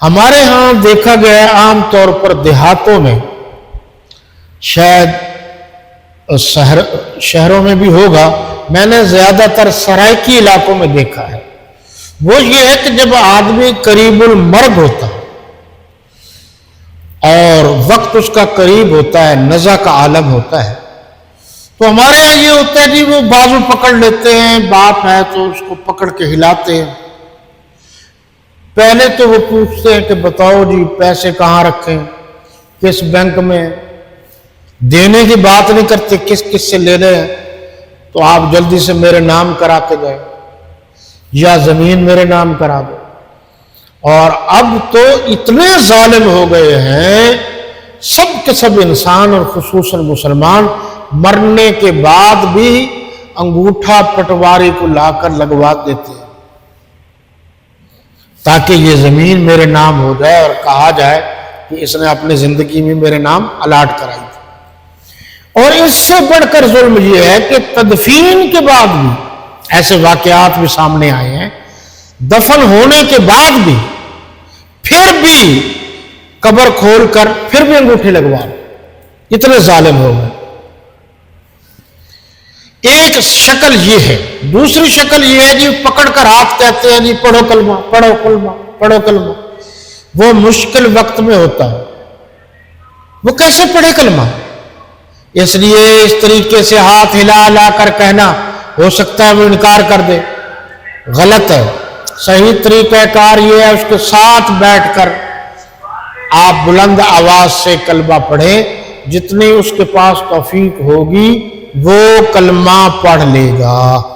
ہمارے ہاں دیکھا گیا عام طور پر دیہاتوں میں، شاید شہروں میں بھی ہوگا، میں نے زیادہ تر سرائکی علاقوں میں دیکھا ہے، وہ یہ ہے کہ جب آدمی قریب المرگ ہوتا ہے اور وقت اس کا قریب ہوتا ہے، نزع کا عالم ہوتا ہے، تو ہمارے یہاں یہ ہوتا ہے جی وہ بازو پکڑ لیتے ہیں، باپ ہے تو اس کو پکڑ کے ہلاتے ہیں۔ پہلے تو وہ پوچھتے ہیں کہ بتاؤ جی پیسے کہاں رکھیں، کس بینک میں، دینے کی بات نہیں کرتے کس کس سے لے رہے ہیں، تو آپ جلدی سے میرے نام کرا کے گئے یا زمین میرے نام کرا دو۔ اور اب تو اتنے ظالم ہو گئے ہیں، سب کے سب انسان اور خصوصاً مسلمان مرنے کے بعد بھی انگوٹھا پٹواری کو لا کر لگوا دیتے ہیں تاکہ یہ زمین میرے نام ہو جائے اور کہا جائے کہ اس نے اپنی زندگی میں میرے نام الاٹ کرائی تھی۔ اور اس سے بڑھ کر ظلم یہ ہے کہ تدفین کے بعد بھی ایسے واقعات بھی سامنے آئے ہیں، دفن ہونے کے بعد بھی پھر بھی قبر کھول کر پھر بھی انگوٹھے لگوا لو، اتنے ظالم ہو گئے۔ ایک شکل یہ ہے، دوسری شکل یہ ہے جی پکڑ کر ہاتھ کہتے ہیں جی پڑھو کلمہ پڑھو کلمہ پڑھو کلمہ، وہ مشکل وقت میں ہوتا ہے، وہ کیسے پڑھے کلمہ؟ اس لیے اس طریقے سے ہاتھ ہلا ہلا کر کہنا، ہو سکتا ہے وہ انکار کر دے، غلط ہے۔ صحیح طریقہ کار یہ ہے اس کے ساتھ بیٹھ کر آپ بلند آواز سے کلمہ پڑھیں، جتنی اس کے پاس توفیق ہوگی وہ کلمہ پڑھ لے گا۔